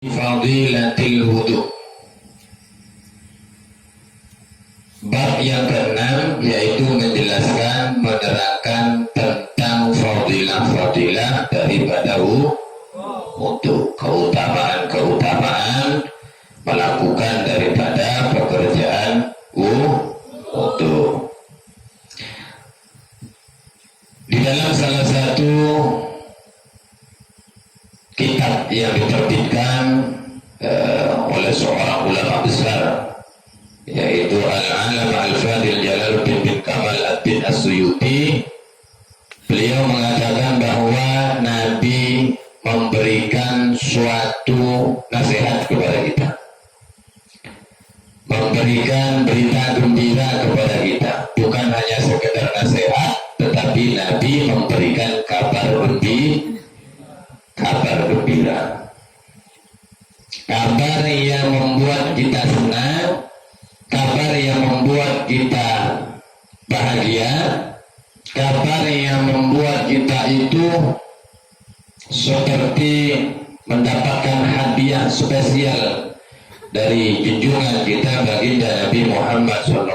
Fadilatil wudu. Bab yang ke-6 yaitu menjelaskan, menerangkan tentang fadilah-fadilah daripada wudu, keutamaan-keutamaan melakukan daripada pekerjaan wudu. Di dalam salah satu kitab yang diterbitkan oleh seorang ulama besar, yaitu Al-Alam Al-Fadil Jalaluddin bin Kamal Ad-Din As-Suyuti, beliau mengatakan bahwa Nabi memberikan suatu nasihat kepada kita, memberikan berita gembira kepada kita. Bukan hanya sekedar nasihat, tetapi Nabi memberikan kabar gembira, kabar yang membuat kita senang, kabar yang membuat kita bahagia, kabar yang membuat kita itu seperti mendapatkan hadiah spesial dari junjungan kita baginda Nabi Muhammad SAW.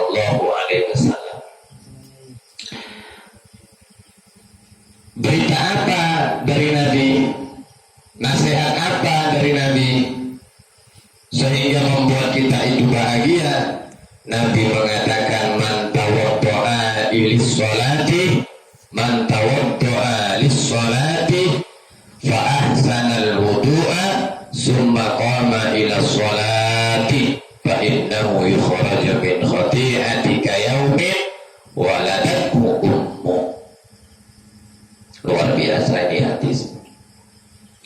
Berita apa dari Nabi? Nasihat apa dari Nabi sehingga membuat kita itu bahagia? Nabi mengatakan, man tawaddo'a lis-sholati, man tawaddo'a lis-sholati fa ahsanal wudu'a summa qama ila sholati fa innahu yukhraju min khati'atika yaumin waladathu ummu. Luar biasa ini hadis.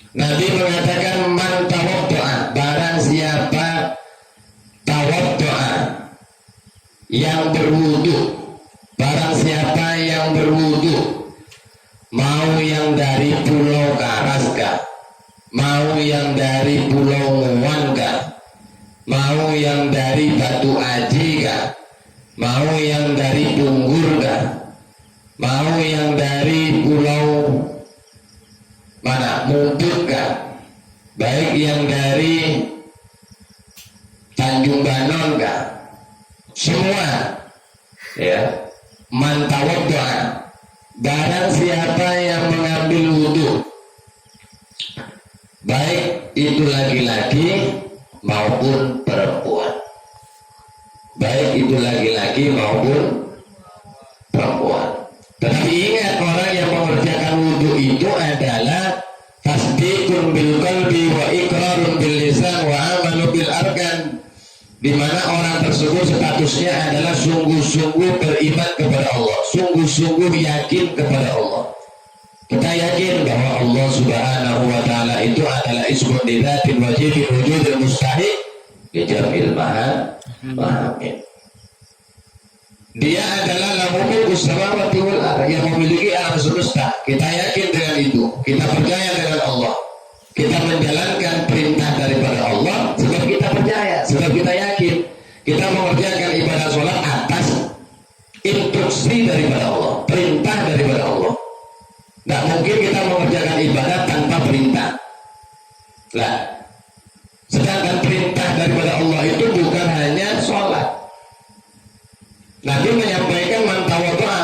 Nabi mengatakan, man tawaddo'a, barang siapa tawaddo'a, yang berwudu, barang siapa yang berwudu, mau yang dari Pulau Karaska, mau yang dari Pulau Nguwan, mau yang dari Batu Aji, mau yang dari Punggur, mau yang dari Pulau mana Mumput, baik yang dari Tanjung Banon, semua ya, man tawaddo'a, barang siapa yang mengambil wudu, baik itu laki-laki maupun perempuan, baik itu laki-laki maupun perempuan. Tetapi ingat, orang yang mengerjakan wudu itu adalah tasdiqun bil qalbi wa iqrarun bil lisan wa amalu bil arkan, di mana orang tersebut statusnya adalah sungguh-sungguh beriman kepada Allah, sungguh-sungguh yakin kepada Allah. Kita yakin bahwa Allah Subhanahu wa taala itu adalah ismun lidzatin wajibin wujudil mustahil bijamil mahamid. Dia adalah lahu samawati wal ardh, yang memiliki alam semesta. Kita yakin dengan itu, kita percaya dengan Allah, kita menjalankan perintah daripada Allah sebab kita percaya, sebab kita yakin. Kita mengerjakan ibadah sholat atas instruksi daripada Allah, perintah daripada Allah. Tidak mungkin kita mengerjakan ibadah tanpa perintah. Nah, sedangkan perintah daripada Allah itu bukan hanya sholat. Nabi menyampaikan, man tawaddo'a,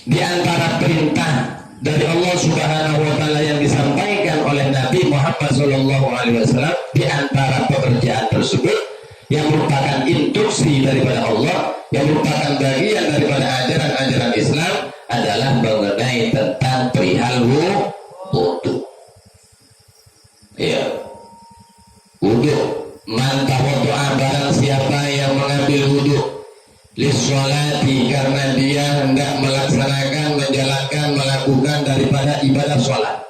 di antara perintah dari Allah Subhanahu wa taala yang disampaikan oleh Nabi Muhammad SAW, di antara pekerjaan tersebut yang merupakan instruksi daripada Allah, yang merupakan bagian daripada ajaran-ajaran Islam, adalah mengenai tentang perihal wudu. Ya, wudu. Man tawaddo'a, barang siapa yang mengambil wudu, lis-sholati, karena dia hendak melaksanakan, menjalankan, melakukan daripada ibadah sholat.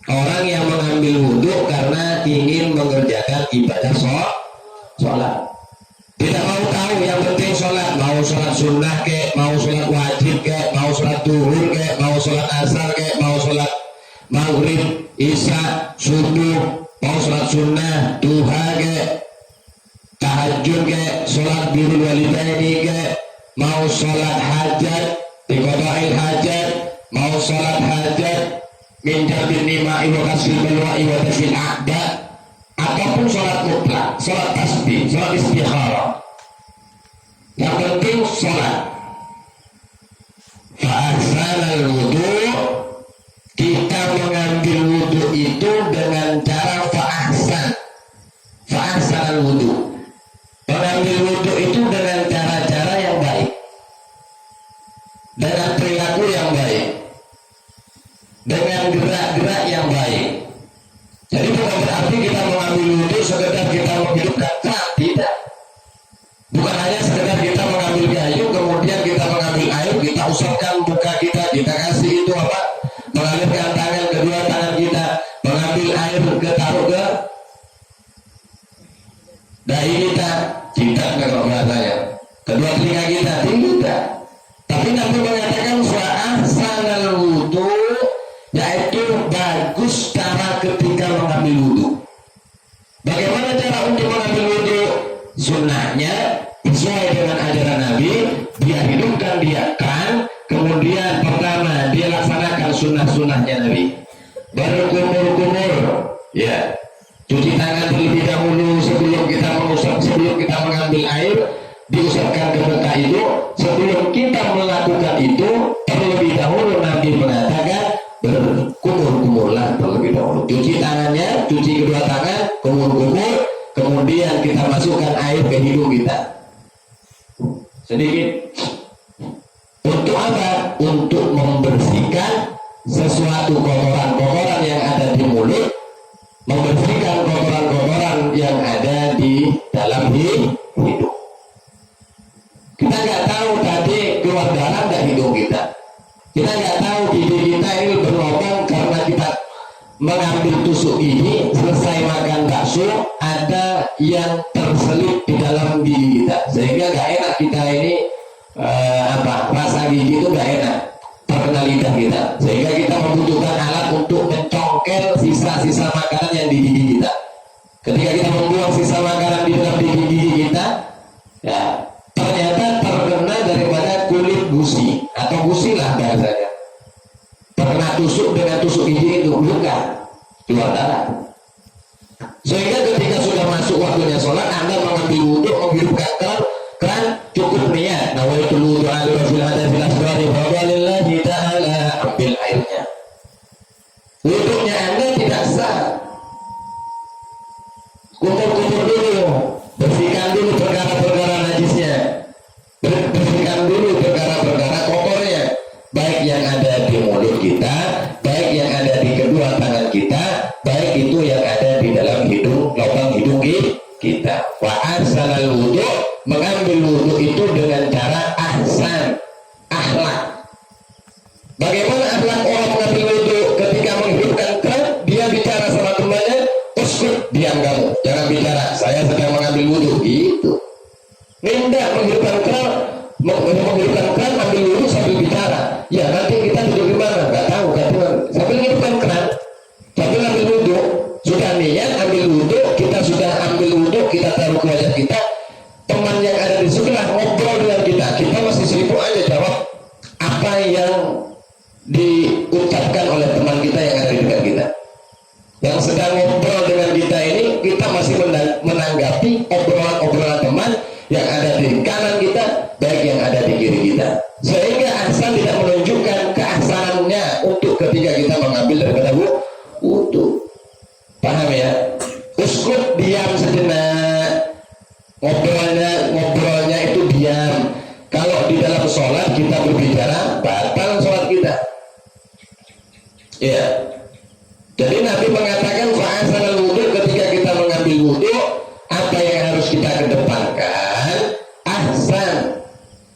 Orang yang mengambil wudu karena ingin mengerjakan ibadah sholat, tidak mau tahu, yang penting sholat, mau sholat sunnah mau sholat wajib mau sholat duhur mau sholat asar mau sholat maghrib, isya, subuh, mau sholat sunnah, duha tahajud sholat birrul walidaini mau sholat hajat, diqada'il hajat, mau sholat hajat, min jabin nima'i wa kasfil balwa'i wa tafil a'da, ataupun sholat mutlak, sholat tasbih, sholat istikharah, yang penting sholat. Fa'ahsanal wudu, kita mengambil wudu itu dengan cara fa'ahsanal wudu, mengambil wudu itu dengan cara-cara yang baik, dengan perilaku yang baik, dengan gerak-gerak yang baik. Jadi bukan berarti kita mengambil wudu sekedar kita menghidupkan keran, tidak. Bukan hanya sekedar kita mengambil kayu kemudian kita mengambil air, kita usapkan muka kita kasih itu apa? Mengalirkan tangan, kedua tangan kita, mengambil air taruh ke dahi kita, kalau bahasanya, kedua telinga kita, tidak. Tapi Nabi mengatakan fa'ahsanal wudu, yaitu bagus cara ketika mengambil wudu. Bagaimana cara untuk mengambil wudu? Sunnahnya sesuai dengan ajaran Nabi, dia hidupkan kan, kemudian pertama dia laksanakan sunnah-sunnahnya Nabi, berkumur-kumur, ya, cuci tangan terlebih dahulu sebelum kita mengambil air, diusapkan ke muka itu. Sebelum kita melakukan itu terlebih dahulu Nabi mengatakan berkumur-kumurlah terlebih dahulu, cuci tangannya, cuci kedua tangan, kumur-kumur, kemudian kita masukkan air ke hidung kita sedikit. Untuk apa? Untuk membersihkan sesuatu kotoran-kotoran yang ada di mulut, membersihkan kotoran-kotoran yang ada di dalam hidung. Kita nggak tahu tadi keluar darah dari hidung kita. Kita nggak tahu gigi kita ini berlubang karena kita mengambil tusuk gigi, selesai makan bakso ada yang terselip di dalam gigi kita, sehingga nggak enak kita ini rasa gigi itu nggak enak terkena lidah kita, sehingga kita membutuhkan alat untuk mencongkel sisa-sisa makanan yang di gigi kita. Ketika kita membuang sisa makanan di dalam gigi kita, ya ternyata terkena daripada kulit gusi atau gusi lah bahasanya, terkena tusuk dengan tusuk gigi itu, luka, keluar darah. Sehingga ketika sudah masuk waktunya sholat, Anda mengambil wudhu, menghidupkan keran, cukup niat nawaitul wudhu ala fil hadatsil asghari wa lillahi ta'ala, ambil airnya. Wudhunya Anda tidak sah. Kumur-kumur dulu, bersihkan dulu perkara-perkara najisnya, bersihkan dulu perkara-perkara kotornya, baik yang ada di mulut kita, baik yang ada di kedua tangan kita, baik itu yang ada di dalam hidung, lubang hidung kita. Wa ahsanal wudu, mengambil wudu itu dengan cara ahsan, akhlak. Bagaimana akhlak orang mengambil wudu? Ketika menghidupkan keran, dia bicara sama temannya, uskut, diam kamu, jangan bicara, saya sedang mengambil wudu. Itu tidak menghidupkan keran, ambil wudu sambil bicara. Ya nanti kita duduk di mana? Gak tahu, sambil menghidupkan keran, sambil ambil wudu. Sudah niat ambil wudu, kita sudah ambil wudu, kita taruh ke wajah kita. Teman yang ada di sebelah ngobrol dengan kita masih sibuk aja jawab apa yang diucapkan oleh teman kita yang ada di dekat kita. Yang sedang ngobrol dengan kita ini, kita masih menanggapi obrolan-obrolan teman yang ada di kanan kita, baik yang ada di kiri kita. Sehingga ahsan tidak menunjukkan keahsanannya untuk ketika kita mengambil daripada wudu. Paham ya? Uskut, diam sejenak. Ngobrolnya itu diam. Kalau di dalam sholat kita berbicara, batal sholat kita. Ya. Jadi Nabi mengatakan fa'ahsanal wudu, ketika kita mengambil wudu, apa yang harus kita kedepankan? Ahsan.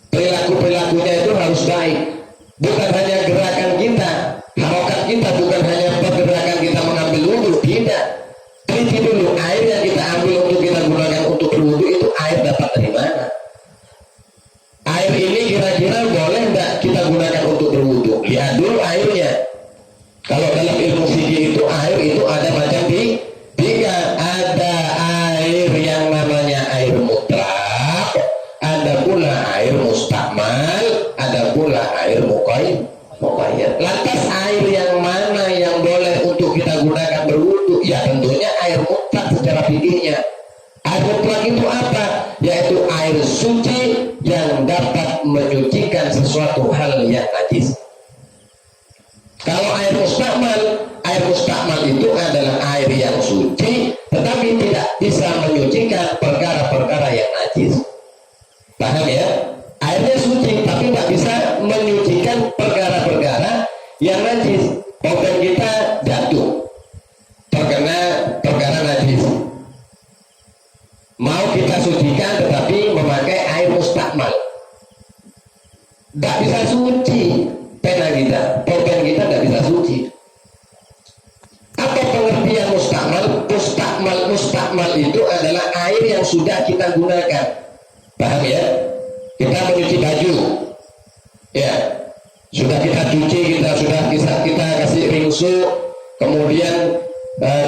Perilaku-perilakunya itu harus baik. Bukan hanya gerakan kita, harokat kita, bukan hanya pergerakan kita mengambil wudu, tidak. Teliti dulu, air yang kita ambil untuk kita gunakan untuk berwudu itu air dapat air mutlak secara fikihnya. Air mutlak itu apa? Yaitu air suci yang dapat menyucikan sesuatu hal yang najis. Kalau air mustakmal itu adalah air yang suci tetapi tidak bisa menyucikan perkara-perkara yang najis. Paham ya? Airnya suci tapi tidak bisa menyucikan perkara-perkara yang najis. Pakaian kita jatuh terkena perkara najis, mau kita sucikan tetapi memakai air mustakmal, tidak bisa suci. Pena kita, pakaian kita tidak bisa suci. Apa pengertian mustakmal? Mustakmal itu adalah air yang sudah kita gunakan. Paham ya? Kita mencuci baju, ya, sudah kita cuci, kita kasih ringsu, kemudian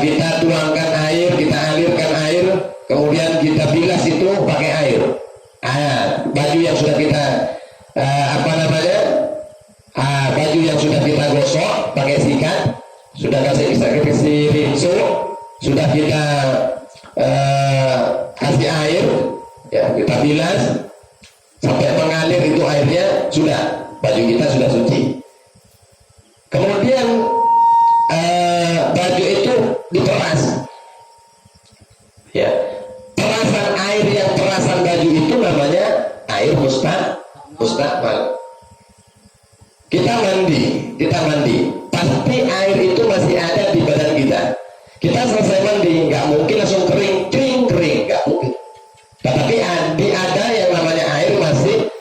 kita tuangkan air, kita alirkan air, kemudian kita bilas itu pakai air. Baju yang sudah kita baju yang sudah kita gosok pakai sikat, sudah kasih ringsu, sudah kita kasih air, ya, kita bilas sampai mengalir itu airnya, sudah, baju kita sudah suci. Kemudian baju itu diperas, ya, perasan baju itu namanya air mustakmal. Kita mandi, pasti air itu masih ada di badan kita. Kita selesai mandi, nggak mungkin langsung kering, nggak mungkin. Tetapi ada yang namanya air masih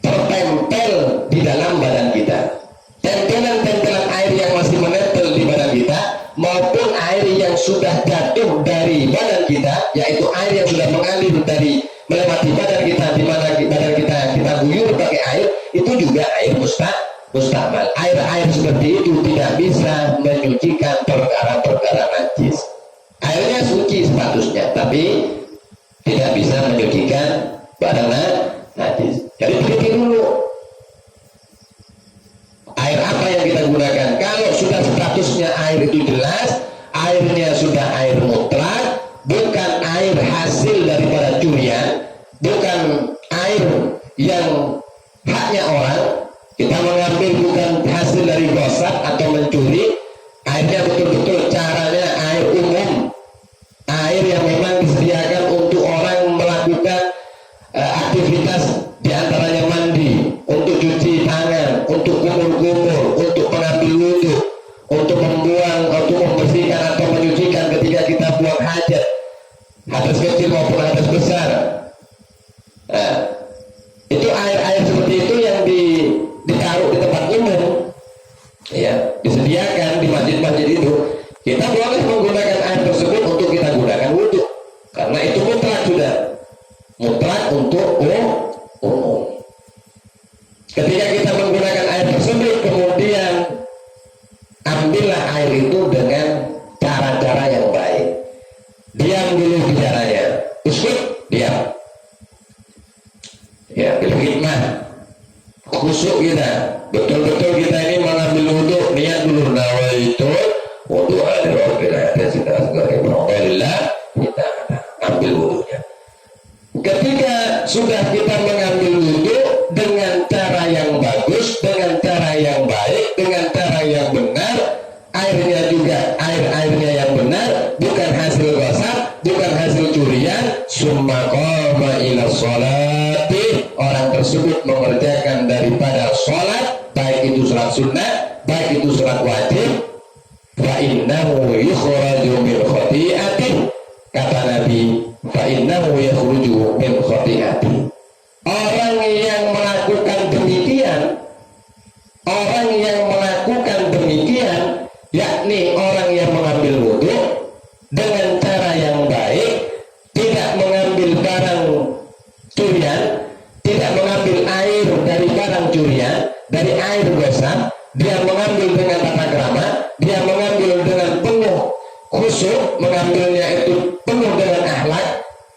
tertempel di dalam badan kita. Tempelan air yang masih menempel di badan kita maupun air yang sudah jatuh dari badan kita, yaitu air yang sudah mengalir dari melewati badan kita, di mana badan kita guyur pakai air, itu juga air mustakmal. Air seperti itu tidak bisa menyucikan perkara-perkara najis. Airnya suci statusnya, tapi tidak bisa menyucikan barang najis. Jadi pikir dulu, air apa yang kita gunakan. Kalau sudah statusnya air itu jelas, airnya sudah air mutlak, bukan air hasil daripada curian, bukan air yang haknya orang, kita mengambil bukan hasil dari gosok atau mencuri, airnya betul-betul caranya air umum, air yang memang disediakan untuk orang melakukan aktivitas diantaranya mandi, untuk cuci tangan, untuk kumur-kumur, untuk mengambil wudhu, untuk membuang, untuk membersihkan atau menyucikan ketika kita buang hajat, hadas kecil maupun hadas besar. Itu air seperti itu yang ditaruh di tempat umum, ya, disediakan di masjid-masjid itu. Kita boleh menggunakan air tersebut untuk kita gunakan wudhu, karena itu mutlak untuk umum. Ketika kita menggunakan air tersebut, kemudian ambillah air itu dengan cara-cara yang baik. Diam dulu bicaranya, uskut, diam. Ya, bil hikmah, khusyuk kita, betul-betul kita ini mengambil wudhu, niat dulu, nawaitu wudhu al-rabbil alamin, kita ambil wudhunya. Ketika sudah kita mengambil wudhu dengan cara yang bagus, dengan cara yang baik, dengan cara yang benar, airnya juga airnya yang benar, bukan hasil gosok, bukan hasil curian, summa qama ila sholati, orang tersebut mengerjakan daripada sholat, baik itu sholat sunnah, baik itu sholat wajib, fa innahu yukhraju min khati'atin, kata Nabi, fa innahu yakhruju min khati'atin. Orang yang melakukan demikian, yakni orang yang mengambil wudhu dengan cara yang baik, tidak mengambil barang curian, tidak mengambil air dari barang curian, dari air gosok, dia mengambil dengan tata krama, dia mengambil dengan penuh khusyuk, mengambilnya itu penuh dengan akhlak,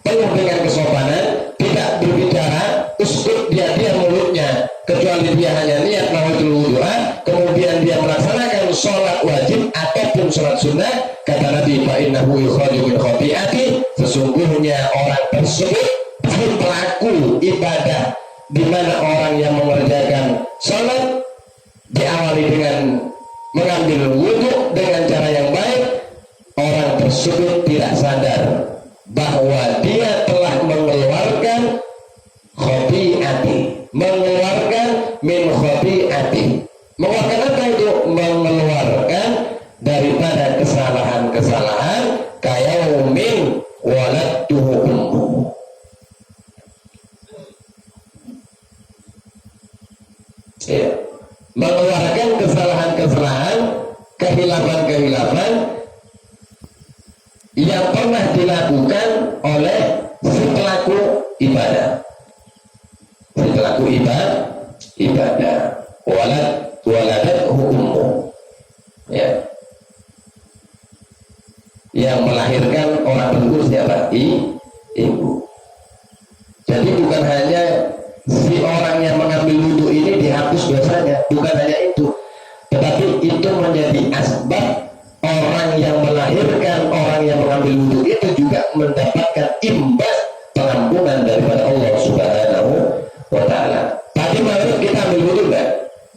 penuh dengan kesopanan, tidak berbicara uskut, dia mulutnya, kecuali dia hanya niat nawaitul wudhu'a, kemudian dia melaksanakan sholat wajib ataupun sholat sunnah, kata Nabi, fa innahu yukhraju min khati'ati, sesungguhnya orang tersebut si pelaku ibadah, di mana orang yang mengerjakan sholat diawali dengan mengambil wudhu dengan cara yang baik, orang tersebut tidak sadar bahwa dia telah mengeluarkan khati'ati, mengeluarkan min khati'ati. Mengeluarkan apa itu? Mengeluarkan daripada kesalahan-kesalahan kayaumin waladtuhu ummuhu. Ya. Mengeluarkan kesalahan-kesalahan, kehilafan-kehilafan yang pernah dilakukan oleh si pelaku ibadah. Si pelaku ibadah. Waladathu ummuhu. Ya. Yang melahirkan orang tersebut siapa? Ibu. Jadi bukan hanya si orang yang mengambil wudhu ini dihapus dosanya, bukan hanya itu, tetapi itu menjadi asbab orang yang melahirkan orang yang mengambil wudhu itu juga mendapatkan imbas pengampunan daripada Allah Subhanahu wa Ta'ala. Tadi malam kita ambil wudhu enggak?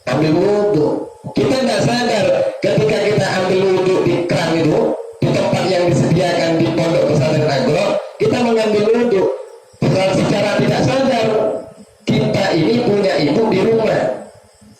Ambil wudhu. Kita nggak sadar ketika kita ambil wudhu di keran itu, di tempat yang disediakan di pondok pesantren Agro, kita mengambil wudhu secara tidak sadar. Kita ini punya ibu di rumah,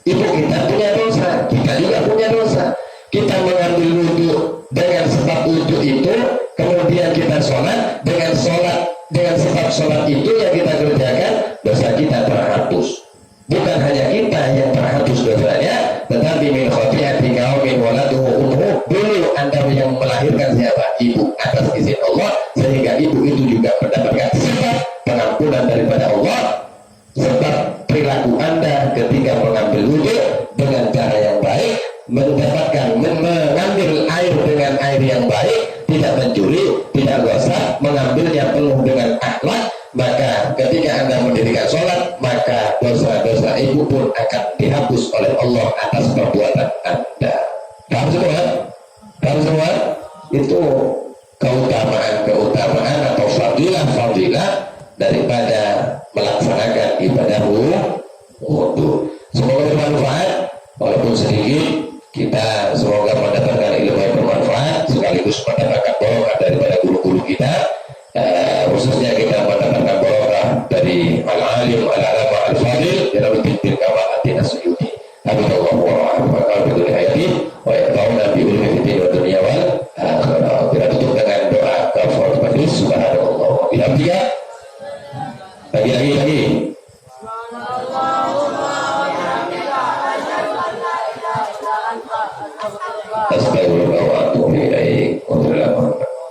ibu kita punya dosa, kita juga punya dosa. Kita mengambil wudhu dengan sebab wudhu itu, kemudian kita sholat dengan sebab sholat itu yang kita kerjakan, dosa kita terhapus. Bukan hanya kita yang terhapus dosanya, tetapi min khati'ati qaumin waladtuhu ummuhu. Dulu Anda yang melahirkan siapa? Ibu, atas izin Allah, sehingga ibu itu juga mendapatkan sebab pengampunan daripada Allah. Sebab perilaku Anda ketika mengambil wudhu dengan cara yang baik, mengambil air dengan air yang baik, tidak mencuri, tidak gosah, mengambilnya penuh dengan akhlak, maka ketika Anda mendirikan sholat, maka dosa-dosa ibu pun akan dihapus oleh Allah atas perbuatan Anda. Paham semua? Paham semua? Itu keutamaan atau fadilah daripada melaksanakan ibadah wudhu. Semoga bermanfaat, walaupun sedikit. Kita semoga mendapatkan ilmu yang bermanfaat, sekaligus mendapatkan barokah daripada guru-guru kita. Khususnya kita mendapatkan barokah dari al-alim al-alama al-fadil Jalaluddin bin Kamal As-Suyuti. Habibullah wa rahmatullahi hayati wa yaqauna bi ulumi fid wa dunya wal akhirah. Kita tutup dengan doa kafaratul majlis. Subhanallah wa bihamdihi. Lagi. Astagfirullah wa atubu ilaik.